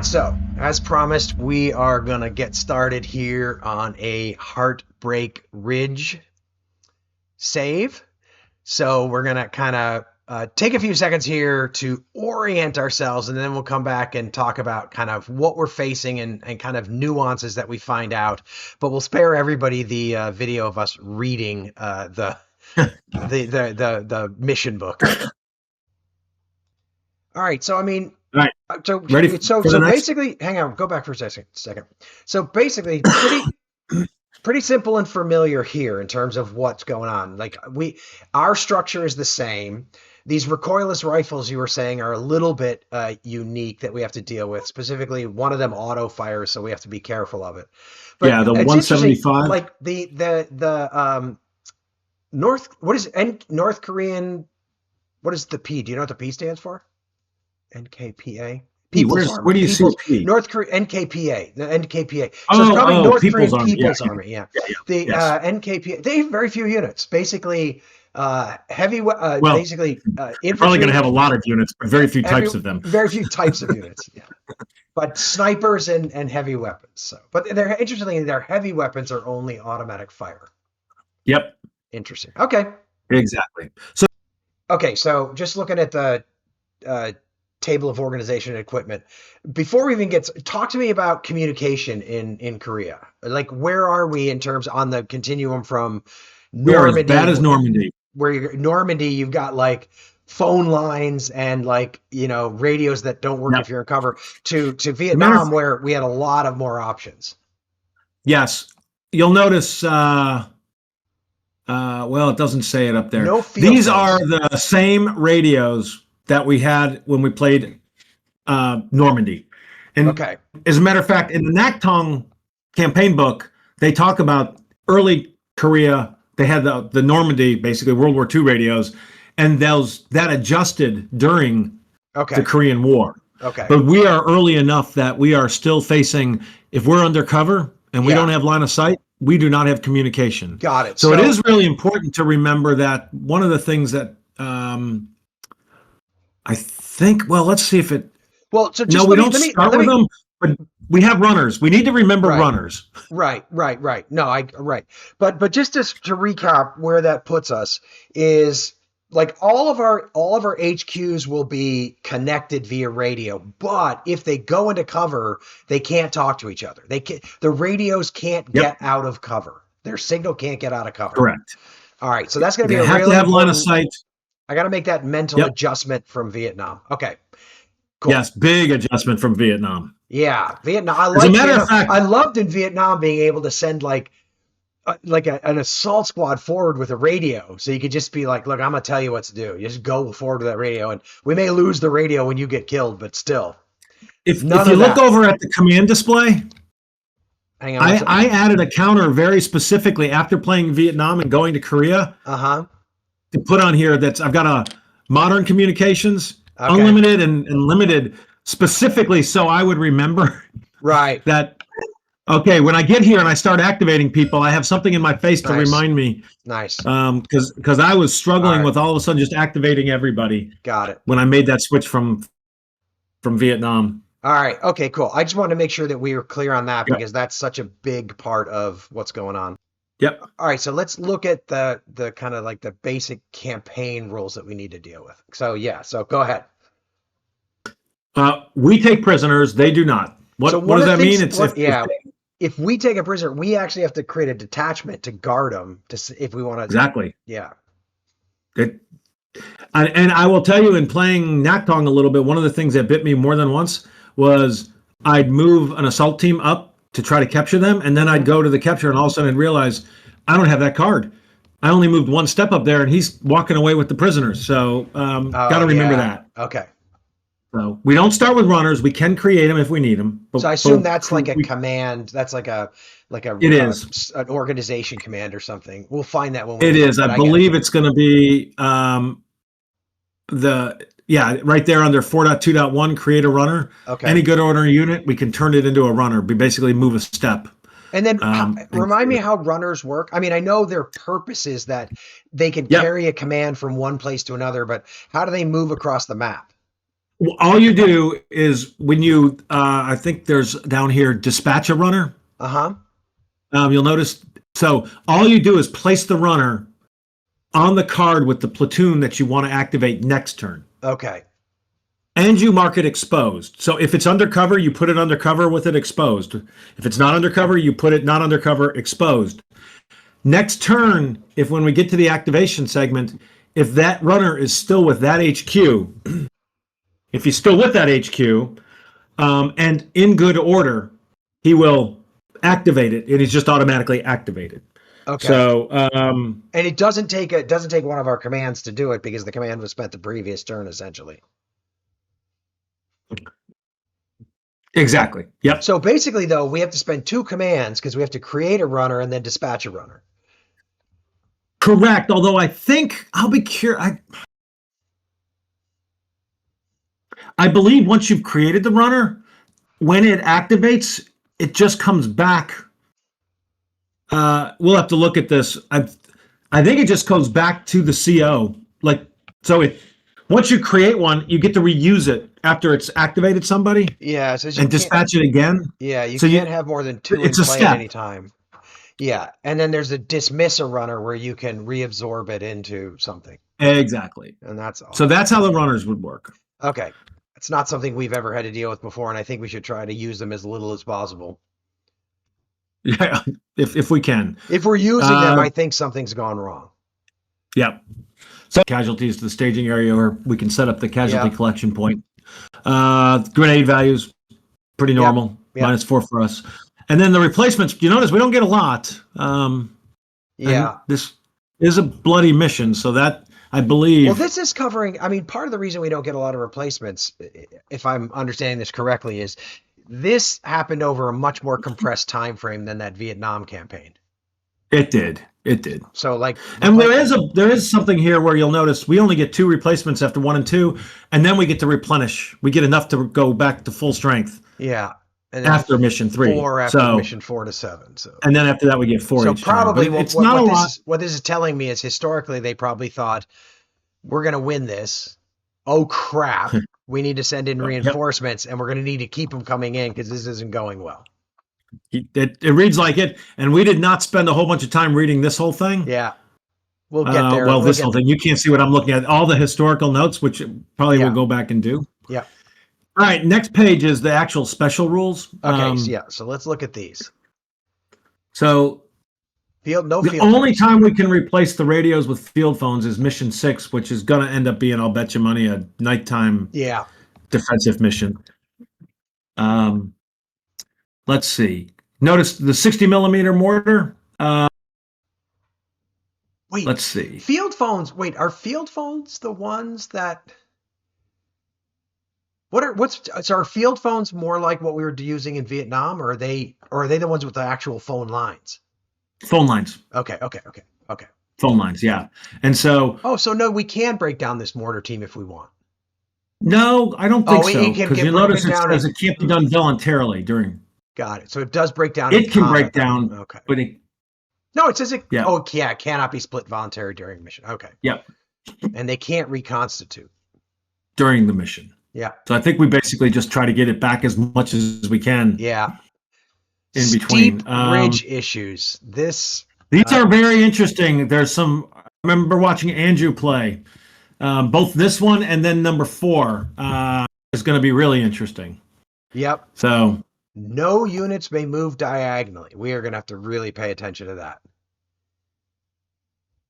right, so as promised, we are gonna get started here on a Heartbreak Ridge save. So we're gonna kind of take a few seconds here to orient ourselves, and then we'll come back and talk about kind of what we're facing and kind of nuances that we find out. But we'll spare everybody the video of us reading the mission book. All right, so I mean, All right. so Ready for so the so next? basically, hang on, go back for a second. So basically, pretty simple and familiar here in terms of what's going on. Like our structure is the same. These recoilless rifles you were saying are a little bit unique that we have to deal with. Specifically, one of them auto fires, so we have to be careful of it. But Yeah, the it's interesting, 175. like the North Korean. What is the P? Do you know what the P stands for? NKPA. P. People's Army. Where do you see People's P? North Korea NKPA. The NKPA. So it's probably North Korean People's Army. People's Army. Yeah. Yeah. The Yes. NKPA. They have very few units. Basically, heavy. Well, Basically, You're probably going infantry. to have a lot of units, but very few types of them. Very few types of units. Yeah. But snipers and heavy weapons. So, but they're interestingly, their heavy weapons are only automatic fire. Yep. Interesting. Okay. Exactly. So just looking at the table of organization and equipment. Before we even talk to me about communication in Korea. Like, where are we in terms on the continuum from Normandy? We're as bad as Normandy. Where Normandy, you've got like phone lines and like, radios that don't work if you're in cover, to Vietnam, where we had a lot of more options. Yes. You'll notice, well, it doesn't say it up there. No field These notes. are the same radios that we had when we played Normandy. And Okay. as a matter of fact, in the Naktung campaign book, they talk about early Korea. They had the Normandy, basically World War II radios, and that adjusted during the Korean War. Okay. But we are early enough that we are still facing, if we're undercover and we don't have line of sight, we do not have communication. Got it. So it is really important to remember that one of the things that I think, well, let's see if it. Well, so just no, we don't start with them, but we have runners. We need to remember runners. Right. No, right. But just to recap, where that puts us is like all of our HQs will be connected via radio, but if they go into cover, they can't talk to each other. The radios can't get out of cover. Their signal can't get out of cover. Correct. All right, so that's going to be They have to have line of sight. I got to make that mental adjustment from Vietnam. Okay. Cool. Yes, big adjustment from Vietnam. Yeah, Vietnam. As a matter of fact, I loved in Vietnam being able to send like an assault squad forward with a radio, so you could just be like, "Look, I'm gonna tell you what to do. You just go forward with that radio, and we may lose the radio when you get killed, but still." If you look over at the command display, hang on, I added a counter very specifically after playing Vietnam and going to Korea. To put on here I've got a modern communications. Okay. Unlimited and limited, specifically so I would remember that, okay, when I get here and I start activating people, I have something in my face to remind me. Nice. Because I was struggling with all of a sudden just activating everybody. Got it. When I made that switch from Vietnam. All right. Okay, cool. I just wanted to make sure that we were clear on that because that's such a big part of what's going on. Yep. All right, so let's look at the kind of like the basic campaign rules that we need to deal with. So so go ahead. We take prisoners; they do not. What does that mean? If we take a prisoner, we actually have to create a detachment to guard them if we want to. Exactly. Yeah. And I will tell you, in playing Naktung a little bit, one of the things that bit me more than once was I'd move an assault team up to try to capture them, and then I'd go to the capture, and all of a sudden I'd realize I don't have that card. I only moved one step up there, and he's walking away with the prisoners. So got to remember that. Okay. So we don't start with runners. We can create them if we need them. So I assume that's like a command. That's like a it is an organization command or something. We'll find that when we. It is. I believe it's going to be right there under 4.2.1, create a runner. Okay. Any good order unit, we can turn it into a runner. We basically move a step. And then remind me how runners work. I mean, I know their purpose is that they can carry a command from one place to another, but how do they move across the map? All you do is when you, I think there's down here, dispatch a runner. Uh-huh. You'll notice. So all you do is place the runner on the card with the platoon that you want to activate next turn. Okay. And you mark it exposed. So if it's undercover, you put it undercover with it exposed. If it's not undercover, you put it not undercover exposed. Next turn, if when we get to the activation segment, if that runner is still with that HQ, if he's still with that HQ, and in good order, he will activate it, and he's just automatically activated. Okay. So, and it doesn't take one of our commands to do it because the command was spent the previous turn, essentially. Exactly. Yep. So basically, though, we have to spend 2 commands because we have to create a runner and then dispatch a runner. Correct. Although I think I'll be curious. I believe once you've created the runner, when it activates, it just comes back. We'll have to look at this. I think it just goes back to the CO. Like, so once you create one, you get to reuse it after it's activated somebody. Yeah, and dispatch it again. Yeah, you can't have more than 2 in play at any time. Yeah, and then there's a dismiss a runner where you can reabsorb it into something. Exactly. And that's all. So that's how the runners would work. Okay. It's not something we've ever had to deal with before, and I think we should try to use them as little as possible. Yeah, if we can. If we're using them, I think something's gone wrong. Yep. So casualties to the staging area, or we can set up the casualty collection point. Grenade values, pretty normal. Yep. -4 for us. And then the replacements, you notice we don't get a lot. Yeah. This is a bloody mission, so that, I believe. Well, this is covering, I mean, part of the reason we don't get a lot of replacements, if I'm understanding this correctly, is this happened over a much more compressed time frame than that Vietnam campaign. It did. So and there is something here where you'll notice we only get 2 replacements after 1 and 2, and then we get to replenish. We get enough to go back to full strength. Yeah. And after mission 3. 4 after mission 4 to 7. So. And then after that we get 4 so each probably time. What this is telling me is historically they probably thought, we're going to win this. Oh, crap. We need to send in reinforcements, and we're going to need to keep them coming in because this isn't going well. It reads like it, and we did not spend a whole bunch of time reading this whole thing. Yeah. We'll get there. Well, this whole thing. You can't see what I'm looking at. All the historical notes, which probably we'll go back and do. Yeah. All right, next page is the actual special rules. Okay, so let's look at these. So the only time we can replace the radios with field phones is mission 6, which is going to end up being, I'll bet you money, a nighttime defensive mission. Let's see. Notice the 60 millimeter mortar. Wait, let's see. Field phones. Wait, are field phones the ones that? So are field phones more like what we were using in Vietnam, or are they the ones with the actual phone lines? Phone lines. Okay. Phone lines, yeah. And so. Oh, so no, we can break down this mortar team if we want. No, I don't think so. Because you notice it says it can't be done voluntarily during. Got it. So it does break down. It can break down. Okay. But it. No, it says it. Yeah. Oh, yeah. It cannot be split voluntarily during mission. Okay. Yep. And they can't reconstitute during the mission. Yeah. So I think we basically just try to get it back as much as we can. Yeah. In between. Steep ridge issues. These are very interesting. There's some. I remember watching Andrew play. Both this one and then number 4 is going to be really interesting. Yep. So. No units may move diagonally. We are going to have to really pay attention to that.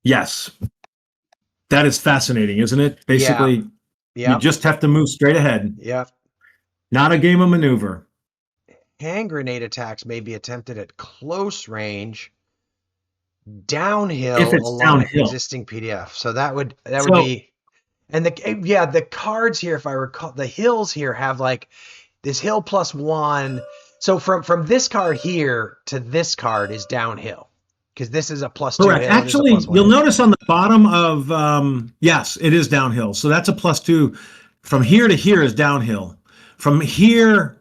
Yes. That is fascinating, isn't it? Basically, you just have to move straight ahead. Yeah. Not a game of maneuver. Hand grenade attacks may be attempted at close range, downhill if it's along downhill. Existing PDF. So that would be, and the cards here, if I recall, the hills here have like this hill +1. So from this card here to this card is downhill because this is a +2. Correct. Hill, actually, you'll notice on the bottom of yes, it is downhill. So that's a +2. From here to here is downhill. From here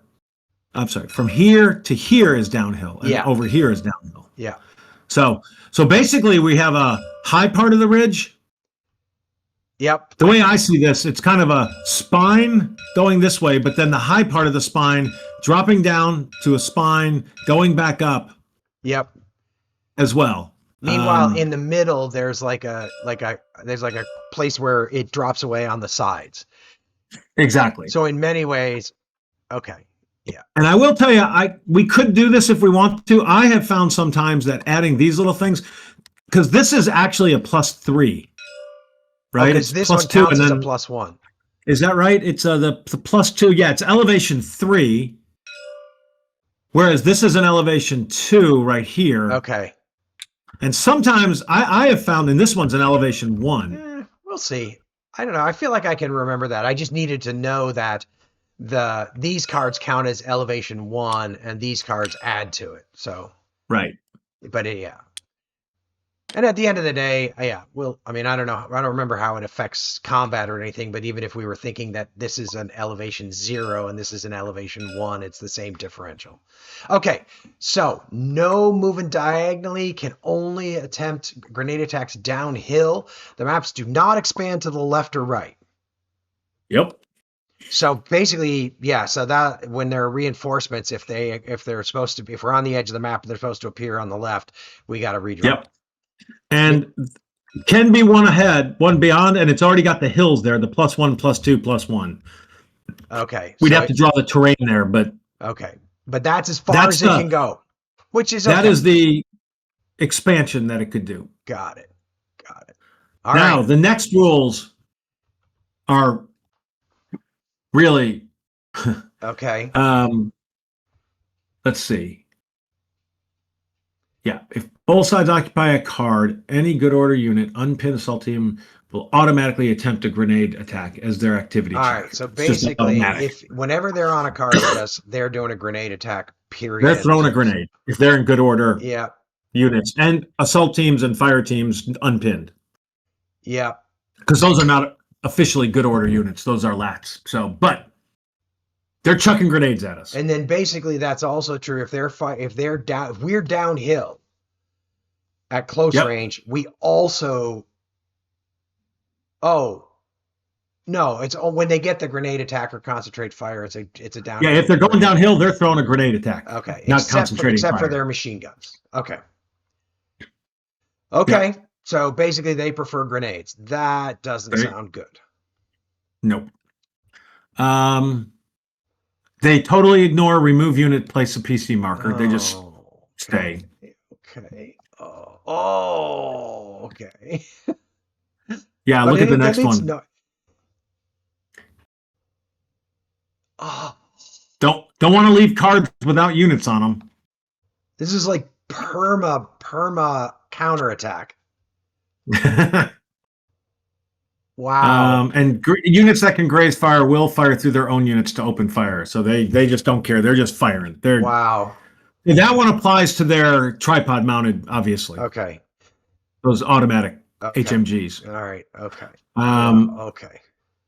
to here is downhill. And over here is downhill. Yeah. So basically we have a high part of the ridge Yep. The way I see this, it's kind of a spine going this way, but then the high part of the spine dropping down to a spine, going back up Yep. as well. Meanwhile, in the middle, there's there's like a place where it drops away on the sides. Exactly. So in many ways, okay. Yeah. And I will tell you, we could do this if we want to. I have found sometimes that adding these little things, because this is actually a +3, right? Because It's this one +2, counts and as a then +1. is that right? It's the +2. Yeah, it's elevation 3, whereas this is an elevation 2 right here. Okay. And sometimes I have found, and this one's an elevation 1. We'll see. I don't know. I feel like I can remember that. I just needed to know that these cards count as elevation 1 and these cards add to it. So Right. but yeah. And at the end of the day, yeah, I mean, I don't know. I don't remember how it affects combat or anything, but even if we were thinking that this is an elevation 0 and this is an elevation 1, it's the same differential. Okay, so no moving diagonally, can only attempt grenade attacks downhill. The maps do not expand to the left or right. Yep. So basically, yeah, so that when there are reinforcements, if they're supposed to be, if we're on the edge of the map and they're supposed to appear on the left, we got to redraw. Yep. And can be one ahead, one beyond, and it's already got the hills there, the +1, +2, +1. Okay. We'd have to draw the terrain there, but okay. But that's as far as it can go, which is okay. That is the expansion that it could do. Got it. All right. The next rules are really okay. Let's see. Yeah, if both sides occupy a card, any good order unit, unpinned assault team will automatically attempt a grenade attack as their activity check. All right, so basically, whenever they're on a card with us, they're doing a grenade attack, period. They're throwing a grenade if they're in good order units. And assault teams and fire teams unpinned. Yeah. Because those are not officially good order units. Those are lats. So, but they're chucking grenades at us. And then basically that's also true if we're downhill at close range, we also no, it's when they get the grenade attack or concentrate fire, it's a downhill. Yeah, if they're going downhill, they're throwing a grenade attack. Okay. Not concentrating except fire. for their machine guns. Okay. Okay. Yeah. So basically they prefer grenades. That doesn't sound good. Nope. They totally ignore remove unit, place a PC marker. They just stay. Okay. Okay. Yeah, look at the next one. Don't want to leave cards without units on them. This is like perma counterattack. Wow. And units that can graze fire will fire through their own units to open fire. So they just don't care. They're just firing. Wow. That one applies to their tripod mounted, obviously. Okay. Those automatic HMGs. All right. Okay. Okay.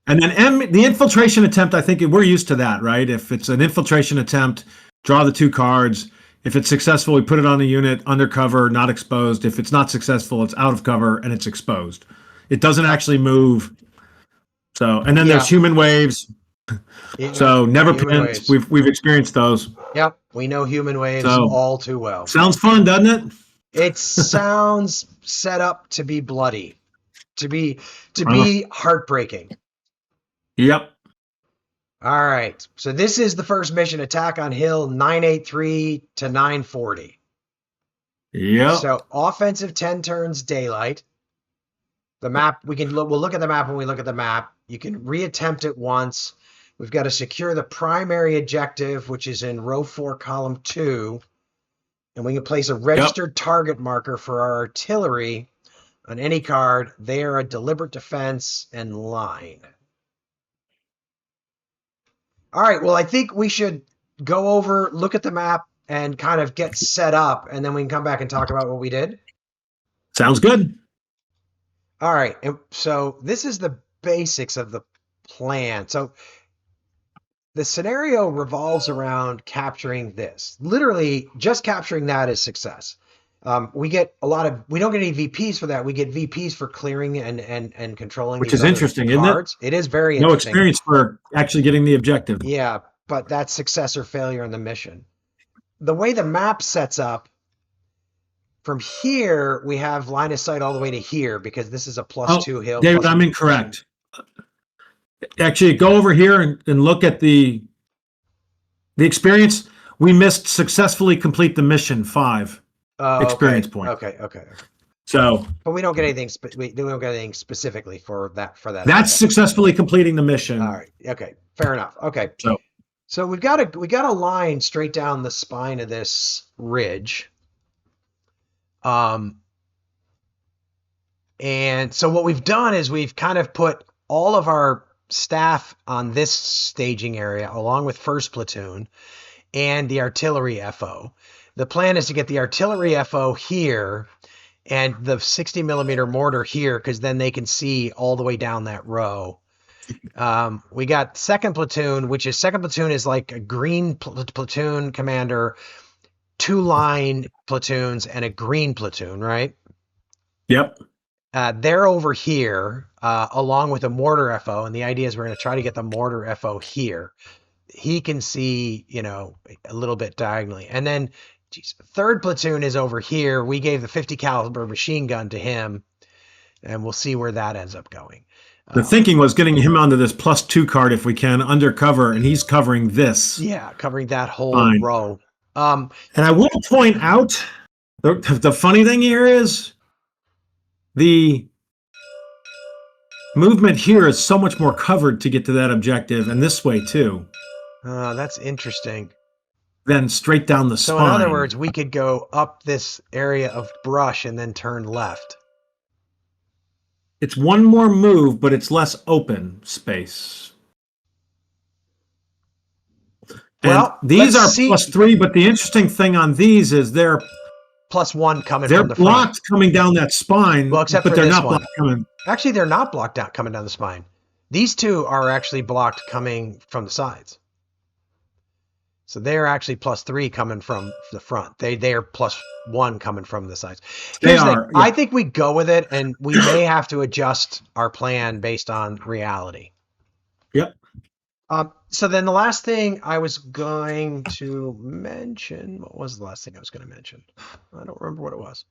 And then the infiltration attempt, I think we're used to that, right? If it's an infiltration attempt, draw the 2 cards. If it's successful, we put it on the unit, under cover, not exposed. If it's not successful, it's out of cover and it's exposed. It doesn't actually move. So, and then there's human waves. So never pins. We've experienced those. Yep, we know human waves all too well. Sounds fun, doesn't it? It sounds set up to be bloody, to be heartbreaking. Yep. All right. So this is the first mission, attack on hill 983 to 940. Yep. So offensive 10 turns daylight. The map, we'll look at the map when we look at the map. You can reattempt it once. We've got to secure the primary objective, which is in row 4, column 2. And we can place a registered target marker for our artillery on any card. They are a deliberate defense and line. All right, well, I think we should go over, look at the map, and kind of get set up, and then we can come back and talk about what we did. Sounds good. All right, and so this is the basics of the plan. So the scenario revolves around capturing this. Literally, just capturing that is success. We get a lot of. We don't get any VPs for that. We get VPs for clearing and controlling Which these is other interesting, isn't it? cards. It is very No interesting. experience for actually getting the objective. Yeah, but that's success or failure in the mission. The way the map sets up, from here we have line of sight all the way to here because this is a Oh, +2 hill. David, I'm incorrect. Actually, go over here and look at the experience. We missed successfully complete the mission 5 experience points. Okay. So But we don't get anything. We don't get anything specifically for that. that's successfully completing the mission. All right. Okay. Fair enough. Okay. So So we got a line straight down the spine of this ridge. And so what we've done is we've kind of put all of our staff on this staging area along with first platoon and the artillery FO. The plan is to get the artillery FO here and the 60 millimeter mortar here because then they can see all the way down that row. We got second platoon, which is second platoon is like a green platoon commander, 2 line platoons, and a green platoon, right? Yep. They're over here along with a mortar FO, and the idea is we're going to try to get the mortar FO here. He can see, a little bit diagonally. And then third platoon is over here. We gave the 50 caliber machine gun to him, and we'll see where that ends up going. The thinking was getting him onto this +2 card if we can, undercover, and he's covering this. Yeah, covering that whole row. And I will point out, the funny thing here is the movement here is so much more covered to get to that objective, and this way too. That's interesting. Then straight down the spine. So in other words, we could go up this area of brush and then turn left. It's one more move, but it's less open space. Well, and these are +3, but the interesting thing on these is they're +1 coming from the front. They're blocked coming down that spine, well, except but for they're this not one. blocked coming. Actually, they're not blocked out coming down the spine. These two are actually blocked coming from the sides. So they're actually +3 coming from the front. They are +1 coming from the sides. Here's the thing. Yeah. I think we go with it, and we may have to adjust our plan based on reality. Yep. So then the last thing I was going to mention, what was the last thing I was going to mention? I don't remember what it was.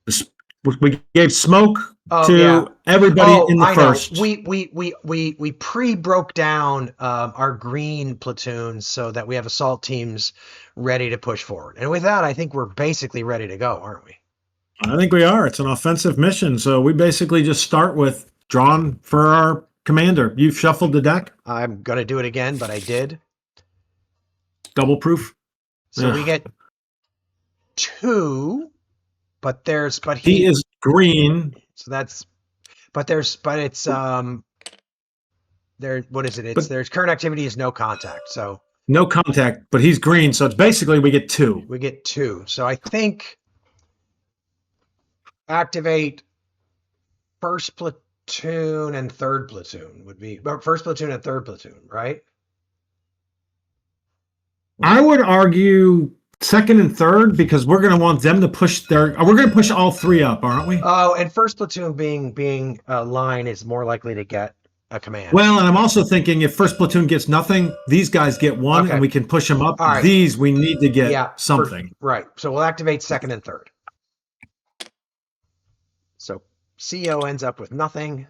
We gave smoke to everybody in the first. We pre-broke down our green platoons so that we have assault teams ready to push forward. And with that, I think we're basically ready to go, aren't we? I think we are. It's an offensive mission, so we basically just start with drawn for our commander. You've shuffled the deck? I'm going to do it again, but I did. Double proof? So we get 2, but he is green. So that's, what is it? There's current activity is no contact. So no contact, but he's green. So it's basically we get 2. We get 2. So I think activate first platoon and third platoon would be first platoon and third platoon, right? I would argue second and third because we're going to want them to push we're going to push all 3 up, aren't we? Oh, and first platoon being a line is more likely to get a command. Well, and I'm also thinking if first platoon gets nothing, these guys get 1 and we can push them up. Right. These we need to get something. Right. So we'll activate second and third. So CO ends up with nothing.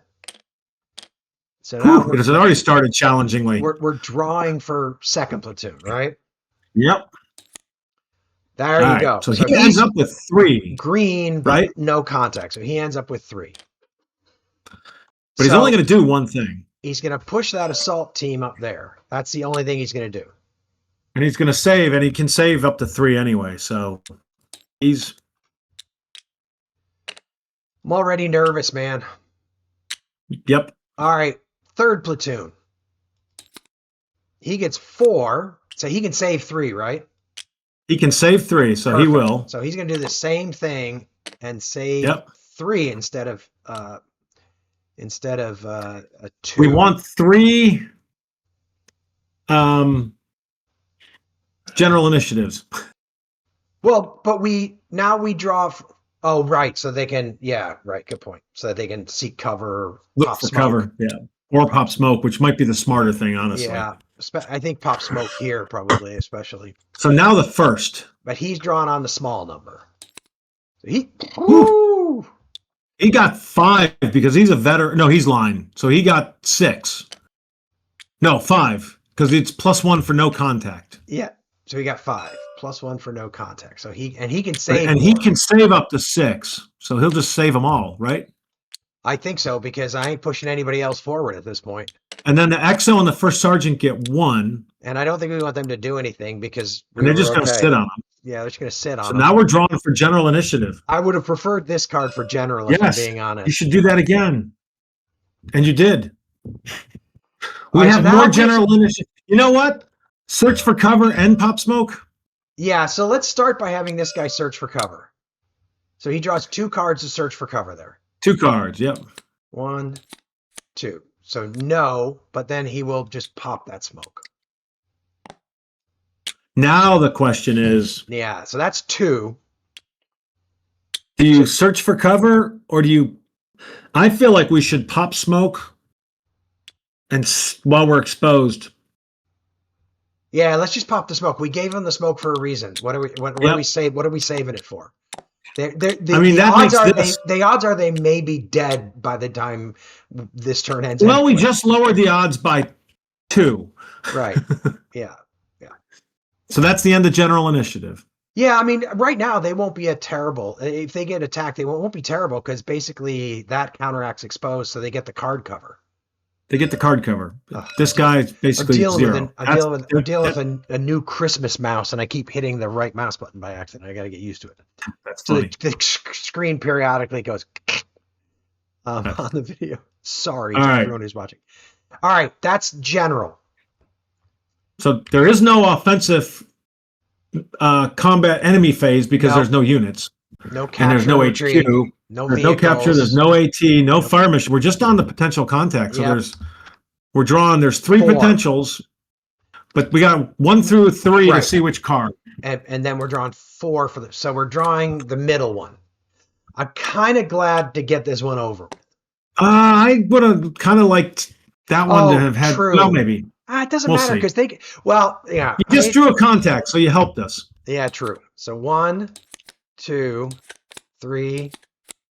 So now because it already started challengingly. We're drawing for second platoon, right? Yep. There you go. So he ends up with 3. Green, but right? No contact. So he ends up with 3. But he's only going to do one thing. He's going to push that assault team up there. That's the only thing he's going to do. And he's going to save, and he can save up to 3 anyway. So he's... I'm already nervous, man. Yep. All right. Third platoon. He gets 4. So he can save 3, right? He can save 3, so Perfect. He will. So he's going to do the same thing and save 3 instead of a 2. We want 3 general initiatives. Well, but now we draw. Oh, right. So they can, yeah, right. Good point. So that they can seek cover, Look pop for smoke. cover, yeah, or pop smoke, which might be the smarter thing, honestly. Yeah. I think pop smoke here, probably, especially. So now the first. But he's drawn on the small number. So he, Whew, woo! he got 5 because he's a veteran. No, he's line. So he got 6. No, 5 because it's +1 for no contact. Yeah. So he got 5 +1 for no contact. So he can save And he more. can save up to 6. So he'll just save them all, right? I think so because I ain't pushing anybody else forward at this point. And then the XO and the first sergeant get 1. And I don't think we want them to do anything because And they're just going to sit on them. Yeah, they're just going to sit on So them. now we're drawing for general initiative. I would have preferred this card for general, if I'm being honest. You should do that again. And you did. We right, have more general initiative. You know what? Search for cover and pop smoke. Yeah, so let's start by having this guy search for cover. So he draws 2 cards to search for cover there. 2 cards, yep. 1, 2. So no, but then he will just pop that smoke. Now the question is... Yeah, so that's 2. Do you search for cover or do you... I feel like we should pop smoke and while we're exposed. Yeah, let's just pop the smoke. We gave him the smoke for a reason. What are we saving it for? The odds are they may be dead by the time this turn ends. Well, anyway. We just lowered the odds by 2. Right. Yeah. Yeah. So that's the end of general initiative. Yeah, I mean, right now they won't be terrible. If they get attacked, they won't be terrible because basically that counteracts exposed, so they get the card cover. They get the card cover. This guy is basically zero. I'm dealing with a new Christmas mouse, and I keep hitting the right mouse button by accident. I got to get used to it. That's so funny. The screen periodically goes on the video. Sorry to everyone who's watching. All right, that's general. So there is no offensive combat enemy phase because there's no units. No capture, and there's no retreat, HQ. There's no capture. There's no AT. No fire mission. We're just on the potential contact. So we're drawing. There's 3 potentials, but we got 1 through 3 to see which card. And then we're drawing 4 for this. So we're drawing the middle one. I'm kind of glad to get this one over. I would have kind of liked that one to have had. True. No, maybe. It doesn't matter because they. Well, yeah. You just drew a contact, so you helped us. Yeah, true. So 1, 2, 3,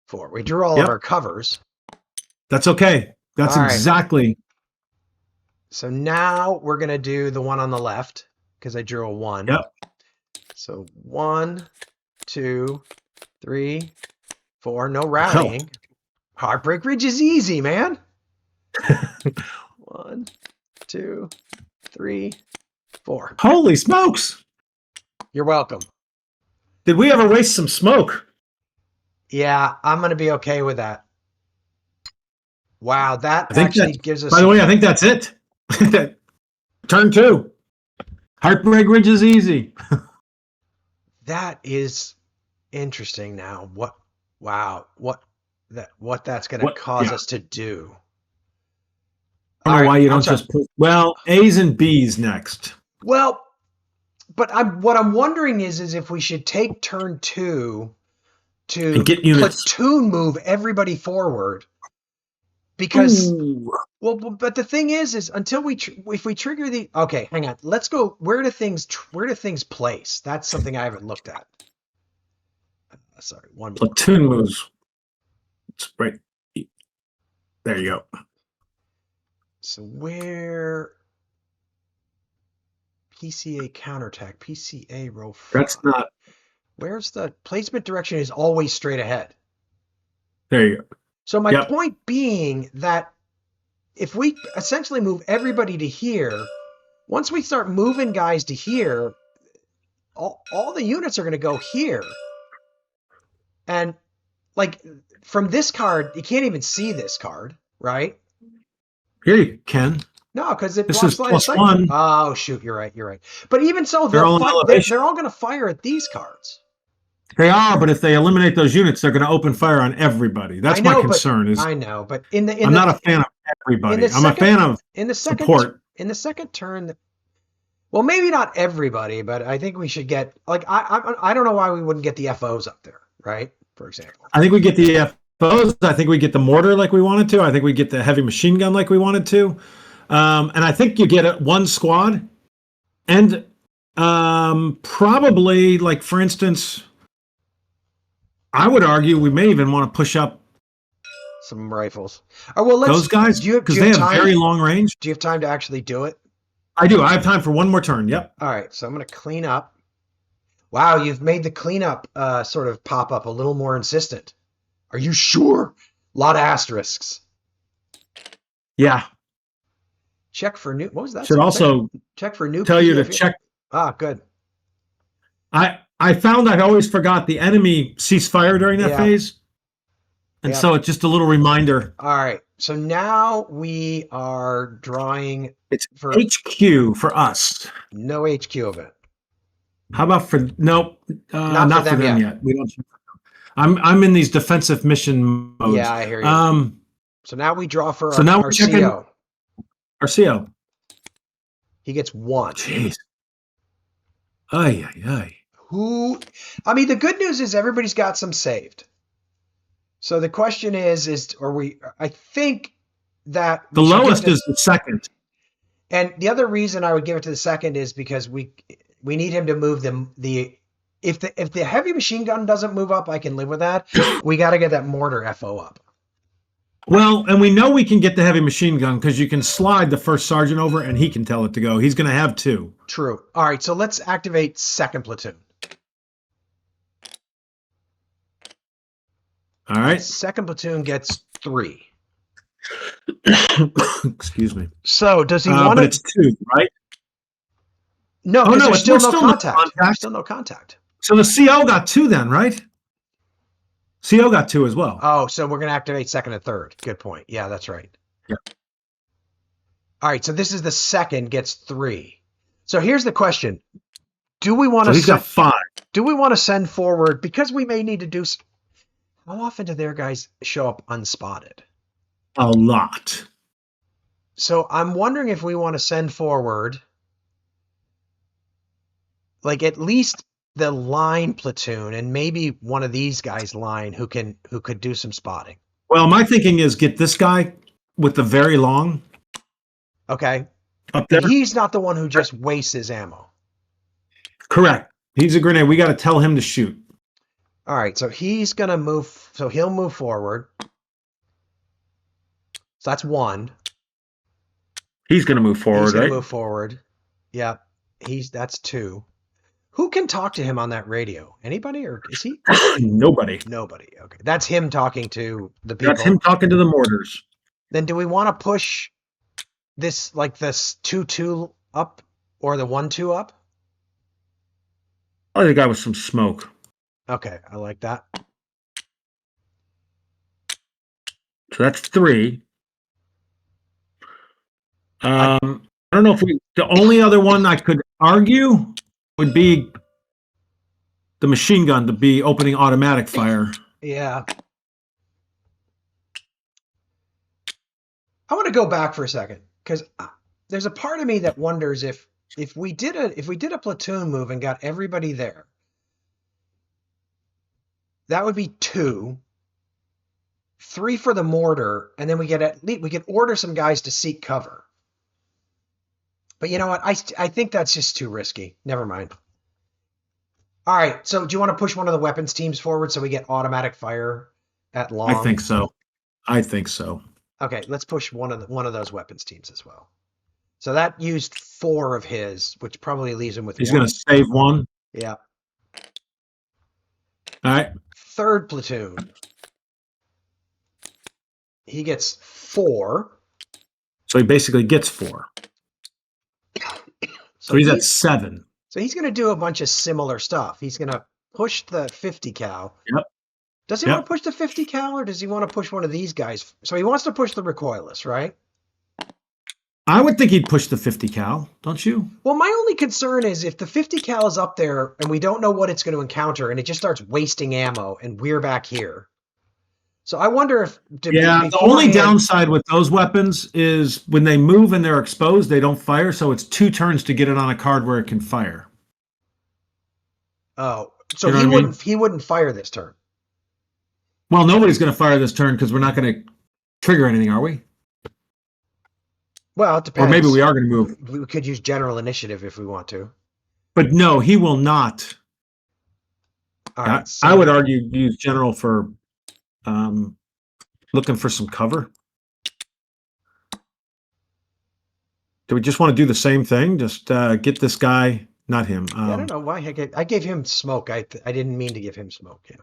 4. We drew all of our covers. That's okay. That's exactly. So now we're going to do the one on the left because I drew a 1. Yep. So 1, 2, 3, 4. No rallying. Heartbreak Ridge is easy, man. 1, 2, 3, 4. Holy smokes. You're welcome. Did we ever waste some smoke? Yeah, I'm going to be okay with that. Wow, that actually gives us... By the way, I think that's it. Turn 2. Heartbreak Ridge is easy. That is interesting now. What that's going to cause us to do. I don't know why you don't just put... Well, A's and B's next. Well, but what I'm wondering is if we should take turn 2 to get units. Platoon move everybody forward. Because, but the thing is until if we trigger the, okay, hang on, let's go. Where do things place? That's something I haven't looked at. Sorry, one platoon moves. It's right there. You go. So where PCA counterattack, PCA row 5. That's not. Where's the placement direction is always straight ahead. There you go. So my point being that if we essentially move everybody to here, once we start moving guys to here, all the units are going to go here. And like from this card, you can't even see this card, right? Here you can. No, because it this is +1. Oh shoot, you're right. But even so, they're all going to fire at these cards. They are, but if they eliminate those units, they're going to open fire on everybody. That's my concern. I know, but I'm not a fan of everybody. I'm a fan of support. In the second turn, well, maybe not everybody, but I think we should get like I don't know why we wouldn't get the FOs up there, right? for example. I think we get the FOs. I think we get the mortar like we wanted to. I think we get the heavy machine gun like we wanted to. And I think you get one squad. And probably, like, for instance, I would argue we may even want to push up some rifles. Oh, well, those guys because they have very long range. Do you have time to actually do it? I do. I have time for one more turn. Yep. All right, so I'm going to clean up. Wow, you've made the cleanup sort of pop up a little more insistent. Are you sure? A lot of asterisks. Yeah. Check for new. What was that? Should also check for new. Tell you to check. Ah, good. I found I always forgot the enemy ceased fire during that phase. And so it's just a little reminder. All right. So now we are drawing. It's for HQ for us. No HQ event. How about for nope? Not for them yet. We don't. I'm in these defensive mission modes. Yeah, I hear you. So now we draw for our CO. Our CO. He gets 1. Jeez. Ay, ay, ay. I mean, the good news is everybody's got some saved. So the question I think that the lowest is the second. And the other reason I would give it to the second is because we need him to move if the heavy machine gun doesn't move up, I can live with that. We got to get that mortar FO up. Well, and we know we can get the heavy machine gun because you can slide the first sergeant over and he can tell it to go. He's going to have 2. True. All right, so let's activate second platoon. All right. Second platoon gets 3. Excuse me. So does he want to? But it's 2, right? No, because there's still no contact. There's still no contact. So the CO got 2 then, right? CO got 2 as well. Oh, so we're going to activate second and third. Good point. Yeah, that's right. Yeah. All right, so this is the second gets 3. So here's the question. Do we want to he's got 5. Do we want to send forward, because we may need to do, how often do their guys show up unspotted? A lot. So I'm wondering if we want to send forward, like, at least the line platoon and maybe one of these guys line who could do some spotting. Well, my thinking is get this guy with the very long. Okay. Up there. He's not the one who just wastes his ammo. Correct. He's a grenade. We got to tell him to shoot. All right. So he's going to move. So he'll move forward. So that's 1. He's going to move forward, He's going right? to move forward. Yeah. That's 2. Who can talk to him on that radio? Anybody, or is he? Nobody. Nobody. Okay. That's him talking to the people. That's him talking to the mortars. Then do we want to push this, like, this 2-2 up or the 1-2 up? I think I was some smoke. Okay. I like that. So that's 3. I don't know if the only other one I could argue would be the machine gun to be opening automatic fire. Yeah. I want to go back for a second because there's a part of me that wonders if we did a platoon move and got everybody there, that would be 2, 3 for the mortar, and then we could order some guys to seek cover. But you know what? I think that's just too risky. Never mind. All right. So do you want to push one of the weapons teams forward so we get automatic fire at long? I think so. Okay, let's push one of those weapons teams as well. So that used 4 of his, which probably leaves him with 1. He's going to save 1. Yeah. All right. Third platoon. He gets 4. So he basically gets 4. So he's at 7. So he's going to do a bunch of similar stuff. He's going to push the 50 cal. Yep. Does he want to push the 50 cal, or does he want to push one of these guys? So he wants to push the recoilless, right? I would think he'd push the 50 cal, don't you? Well, my only concern is if the 50 cal is up there and we don't know what it's going to encounter and it just starts wasting ammo and we're back here. So I wonder if... the only downside with those weapons is when they move and they're exposed, they don't fire, so it's 2 turns to get it on a card where it can fire. Oh, so he wouldn't fire this turn? Well, nobody's going to fire this turn because we're not going to trigger anything, are we? Well, it depends. Or maybe we are going to move. We could use general initiative if we want to. But no, he will not. All right. I would argue use general for looking for some cover. Do we just want to do the same thing? Just get this guy, not him. I don't know why I gave him smoke. I didn't mean to give him smoke. Yeah.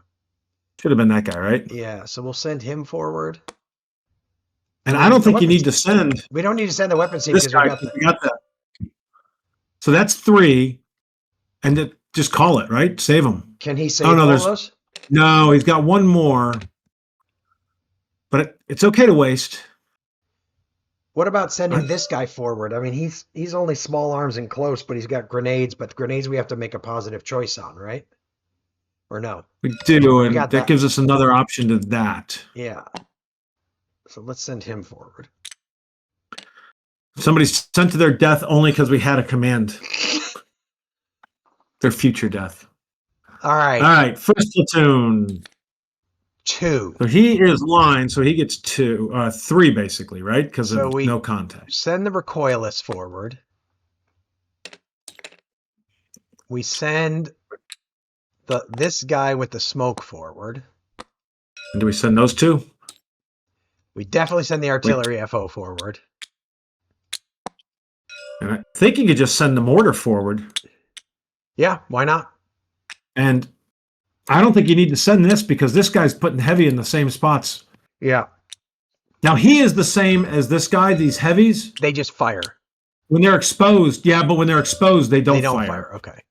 Should have been that guy, right? Yeah. So we'll send him forward. And I don't think you need to send. We don't need to send the weapon scene because we got that. So that's 3, and just call it, right? Save him. Can he save all those? No, he's got one more, but it's okay to waste. What about sending this guy forward? I mean, he's only small arms and close, but he's got grenades. But grenades we have to make a positive choice on, right? Or no? We do, and that gives us another option to that. Yeah. So let's send him forward. Somebody's sent to their death only because we had a command. Their future death. All right. All right. First platoon. 2. So he is line, so he gets 3 basically, right? Because of no contact. Send the recoilless forward. We send this guy with the smoke forward. And do we send those 2? We definitely send the artillery FO forward. And I think you could just send the mortar forward. Yeah, why not? And I don't think you need to send this because this guy's putting heavy in the same spots. Yeah. Now he is the same as this guy, these heavies. They just fire. When they're exposed, yeah, but when they're exposed, they don't fire. Okay.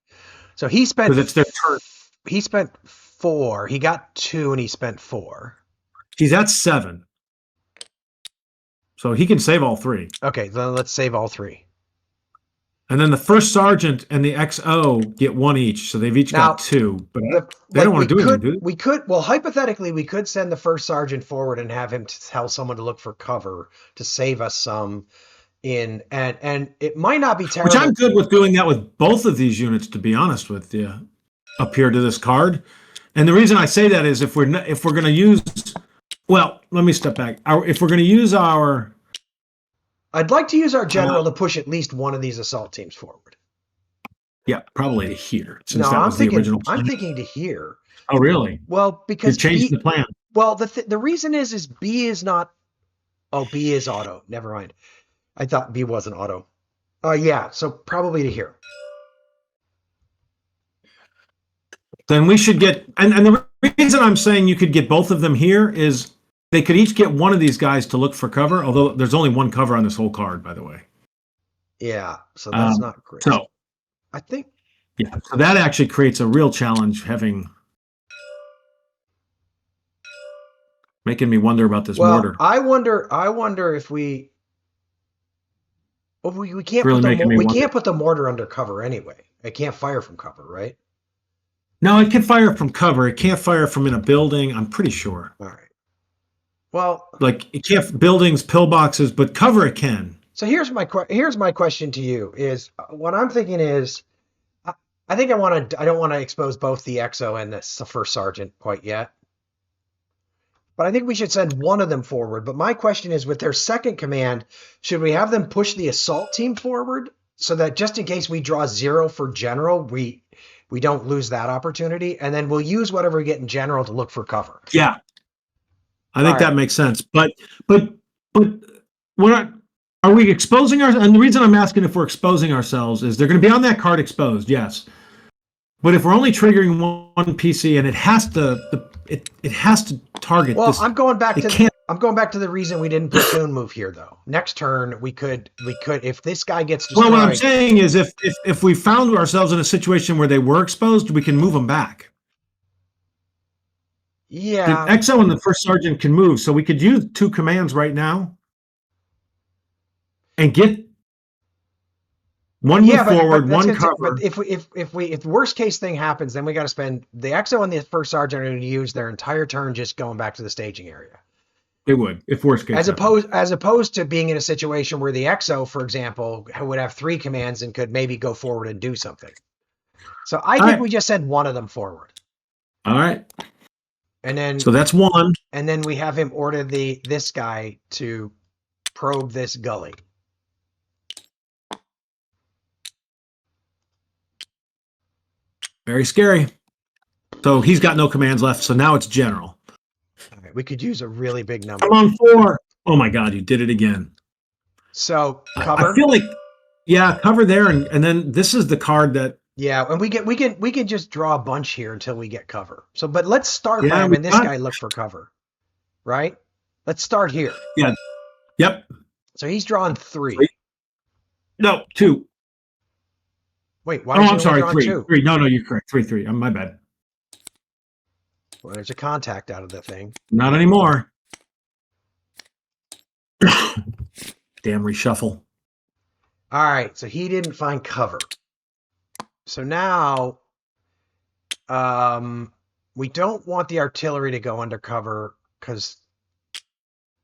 So he spent... Because it's their turn. He spent 4. He got 2 and he spent 4. He's at 7. So he can save all 3. Okay, then let's save all 3. And then the first sergeant and the XO get 1 each, so they've each got 2. But they don't want to do anything, do they? We could, well, hypothetically, we could send the first sergeant forward and have him tell someone to look for cover to save us some. And it might not be terrible. Which I'm good with doing that with both of these units, to be honest with you, up here to this card. And the reason I say that is if we're going to use, well, let me step back. If we're going to use our. I'd like to use our general to push at least one of these assault teams forward. Yeah, probably to here. Since no, that was the original plan. I'm thinking to here. Oh, really? Well, because you changed the plan. Well, the reason is B is not. Oh, B is auto. Never mind. I thought B wasn't auto. Yeah, so probably to here. Then we should get, and the reason I'm saying you could get both of them here is they could each get one of these guys to look for cover, although there's only one cover on this whole card, by the way. Yeah, so that's not great. So, I think. Yeah, so that actually creates a real challenge making me wonder about this mortar. I wonder if we. Well, we can't can't put the mortar under cover anyway. It can't fire from cover, right? No, it can fire from cover. It can't fire from in a building. I'm pretty sure. All right. Well, like it can't buildings, pillboxes, but cover it can. So here's my question to you: is what I'm thinking is, I think I don't want to expose both the XO and the first sergeant quite yet. But I think we should send one of them forward. But my question is, with their second command, should we have them push the assault team forward so that just in case we draw 0 for general, we don't lose that opportunity, and then we'll use whatever we get in general to look for cover. Yeah, I think that makes sense. But are we exposing ourselves? And the reason I'm asking if we're exposing ourselves is they're going to be on that card exposed, yes. But if we're only triggering one PC and it has to target. Well, I'm going back to the reason we didn't platoon move here, though. Next turn we could if this guy gets destroyed. Well, what I'm saying is if we found ourselves in a situation where they were exposed, we can move them back. Yeah. The XO and the first sergeant can move, so we could use 2 commands right now and get one move forward, one cover. But if worst case thing happens, then we got to spend the XO and the first sergeant are going to use their entire turn just going back to the staging area. They would, if worst case. As opposed to being in a situation where the XO, for example, would have 3 commands and could maybe go forward and do something. So I think we just send one of them forward. All right. then So that's one. and then we have him order this guy to probe this gully. Very scary. So he's got no commands left. So now it's general. All right, we could use a really big number. Come on, 4. Oh my God, you did it again. So cover. I feel like, yeah, cover there, and then this is the card that. Yeah, and we can just draw a bunch here until we get cover. So, but let's start by Yeah, having this guy look for cover, right? Let's start here. Yeah. Yep. So he's drawing 3. No, 2. Wait, why? Oh, is he I'm sorry, only drawing 3. 2? 3. No, you're correct. 3, 3. My bad. Well, there's a contact out of the thing. Not anymore. Damn reshuffle. All right, so he didn't find cover. So now, we don't want the artillery to go undercover because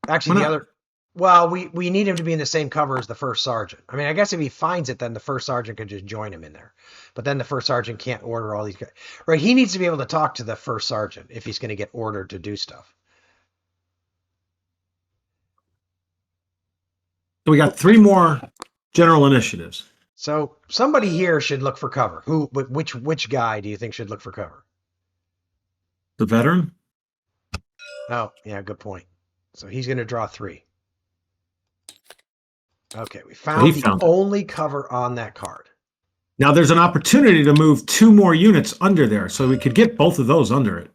actually the other. Well, we need him to be in the same cover as the first sergeant. I mean, I guess if he finds it, then the first sergeant could just join him in there. But then the first sergeant can't order all these guys. Right, he needs to be able to talk to the first sergeant if he's going to get ordered to do stuff. So we got 3 more general initiatives. So somebody here should look for cover. Which guy do you think should look for cover? The veteran? Oh, yeah, good point. So he's going to draw 3. Okay, we found the only cover on that card. Now there's an opportunity to move 2 more units under there, so we could get both of those under it.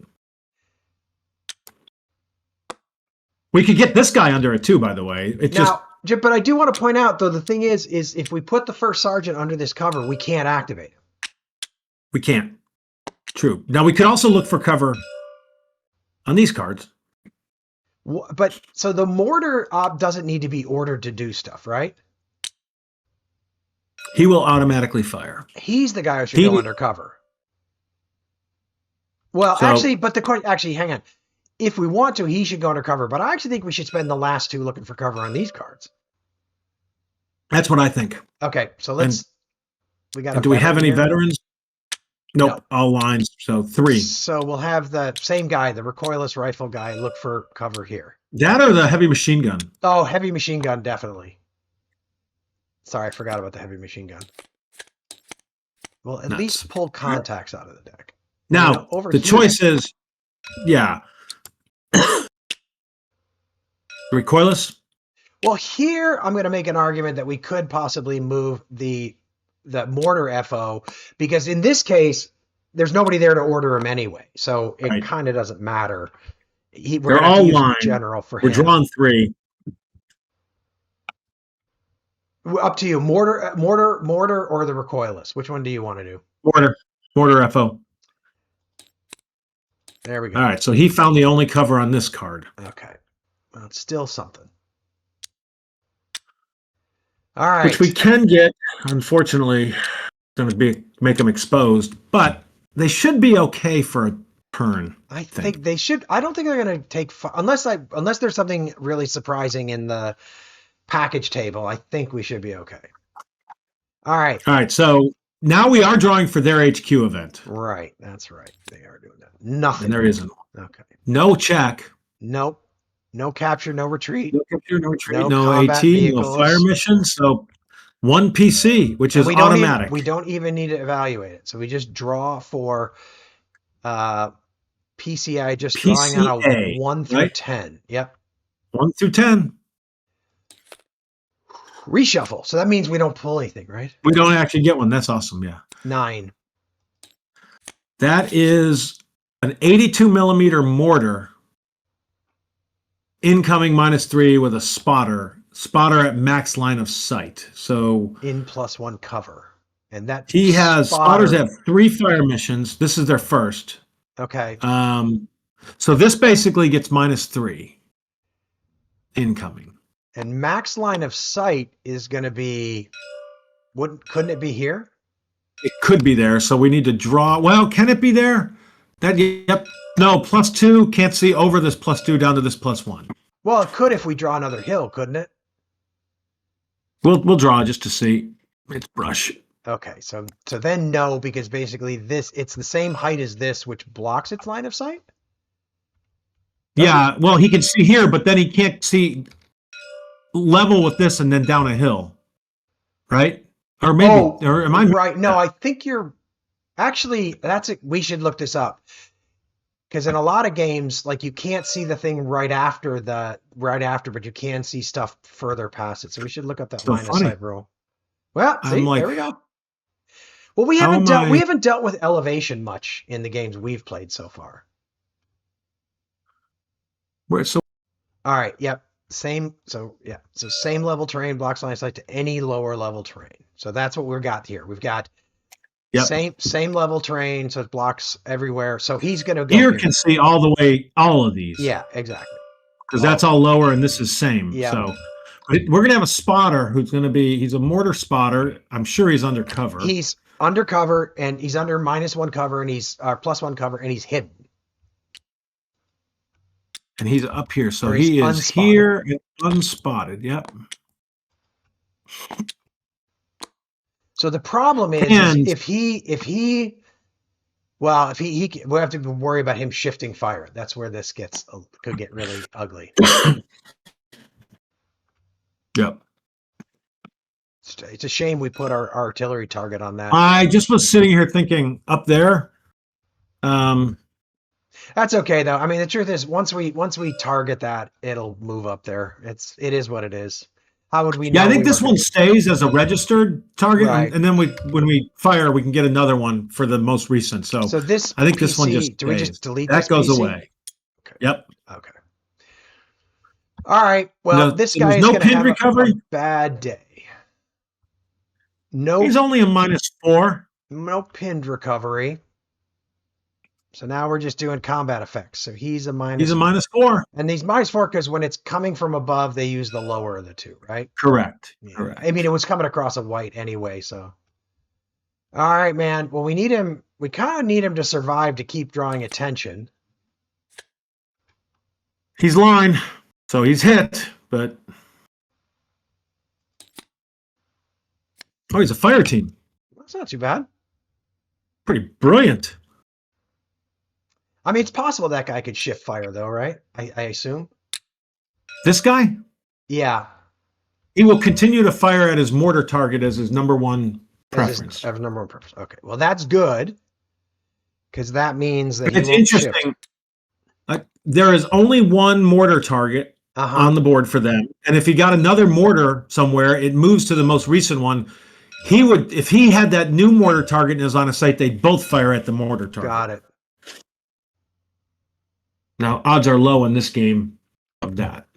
We could get this guy under it too, by the way. But I do want to point out, though, the thing is if we put the first sergeant under this cover, we can't activate him. We can't. True. Now we could also look for cover on these cards. But so the mortar doesn't need to be ordered to do stuff, right? He will automatically fire. He's the guy who should go undercover. Well, actually, hang on. If we want to, he should go undercover. But I actually think we should spend the last 2 looking for cover on these cards. That's what I think. Okay, so let's. Do we have any veterans? Nope, no. All lines. So 3. So we'll have the same guy, the recoilless rifle guy, look for cover here. That or the heavy machine gun? Oh, heavy machine gun, definitely. Sorry, I forgot about the heavy machine gun. Well, at least pull contacts out of the deck. Now, the choice is, yeah. Recoilless? Well, here I'm going to make an argument that we could possibly move the mortar FO, because in this case, there's nobody there to order him anyway. So it kind of doesn't matter. They're all lined. General for We're him. drawing 3. Up to you. Mortar, or the recoilless. Which one do you want to do? Mortar FO. There we go. All right, so he found the only cover on this card. Okay. Well, it's still something. All right. Which we can get, unfortunately, going to make them exposed, but they should be okay for a turn. I think they should. I don't think they're going to take unless there's something really surprising in the package table. I think we should be okay. All right. So now we are drawing for their HQ event. Right. That's right. They are doing that. Nothing. And there isn't. Okay. No check. Nope. No capture, no retreat. No capture, no retreat. No AT, vehicles. No fire mission. So 1 PC, which is automatic. We don't even need to evaluate it. So we just draw for PCI, just drawing on a 1 through 10. Yep. 1 through 10. Reshuffle. So that means we don't pull anything, right? We don't actually get one. That's awesome. Yeah. 9. That is an 82 millimeter mortar. Incoming -3 with a spotter at max line of sight. So in +1 cover, and that he has spotters have 3 fire missions. This is their first. Okay. So this basically gets -3 incoming. And max line of sight is going to be. Couldn't it be here? It could be there. So we need to draw. Well, can it be there? Yep. No, +2, can't see over this +2 down to this +1. Well, it could if we draw another hill, couldn't it? We'll draw just to see. It's brush. Okay, so then no, because basically it's the same height as this, which blocks its line of sight? Yeah, well, he can see here, but then he can't see level with this and then down a hill, right? Or maybe, or am I right? No, I think you're actually. That's it. We should look this up because in a lot of games, like you can't see the thing right after, but you can see stuff further past it. So we should look up that so line of funny? sight rule. Well, I'm see, like, there we go. Well, we how haven't am I? dealt with elevation much in the games we've played so far. Where so? All right. Yep. Same. So yeah. So same level terrain blocks line of sight to any lower level terrain. So that's what we've got here. We've got same level terrain, so it blocks everywhere. So he's going to go Here here. can see all the way, all of these. Yeah, exactly. Because that's all lower and this is same. Yeah. So we're going to have a spotter who's going to be, he's a mortar spotter. I'm sure he's undercover. He's undercover and he's under -1 cover and he's +1 cover and he's hidden. And he's up here. So he is unspotted. Here and unspotted. Yep. So the problem is if he we have to worry about him shifting fire. That's where this could get really ugly. Yep. It's a shame we put our artillery target on that. I just was sitting here thinking up there. That's okay though. I mean, the truth is, once we target that, it'll move up there. It is what it is. How would we know? Yeah, I think this one stays as a registered target, right. and then when we fire, we can get another one for the most recent. So this, I think PC, this one just stays. Do we just delete that? This goes PC? Away. Okay. Yep. Okay. All right. Well, this guy is going to have a bad day. No. He's only a -4. No pinned recovery. So now we're just doing combat effects. So he's a -4. He's a -4. And he's -4 because when it's coming from above, they use the lower of the two, right? Correct. Yeah. Correct. I mean, it was coming across a white anyway, so. All right, man. Well, we need him. We kind of need him to survive to keep drawing attention. He's line, so he's hit, but. Oh, he's a fire team. That's not too bad. Pretty brilliant. I mean, it's possible that guy could shift fire, though, right? I assume. This guy? Yeah. He will continue to fire at his mortar target as his #1 preference. As number 1 preference. Okay. Well, that's good. Because that means that it's interesting. There is only one mortar target on the board for them. And if he got another mortar somewhere, it moves to the most recent one. He would, if he had that new mortar target and is on a site, they'd both fire at the mortar target. Got it. Now, odds are low in this game of that.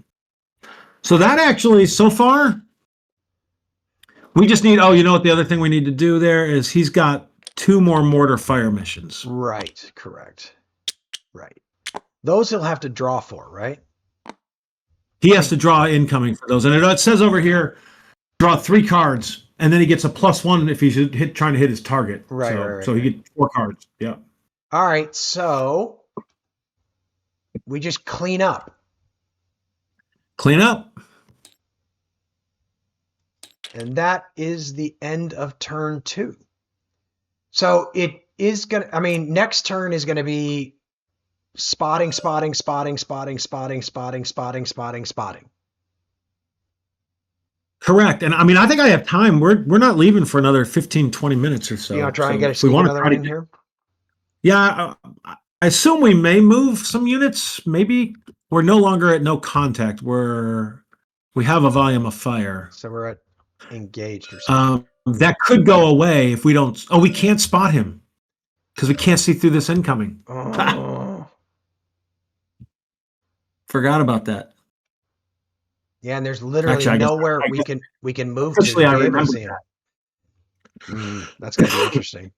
So that actually, so far, we just need, you know what the other thing we need to do there is he's got 2 more mortar fire missions. Right, correct. Right. Those he'll have to draw for, right? He has to draw incoming for those. And it says over here, draw 3 cards, and then he gets a +1 if he's trying to hit his target. Right, so he gets 4 cards. Yeah. All right, so we just clean up. Clean up. And that is the end of turn 2. So it is going to, I mean, next turn is going to be spotting. Correct. And I mean, I think I have time. We're not leaving for another 15, 20 minutes or so. You want to try and get another one in here? Yeah. I assume we may move some units. Maybe we're no longer at no contact. We have a volume of fire. So we're at engaged or something. That could go away if we don't. We can't spot him because we can't see through this incoming. Oh. Forgot about that. Yeah, and there's literally nowhere we can move to I remember see him. That's gonna be interesting.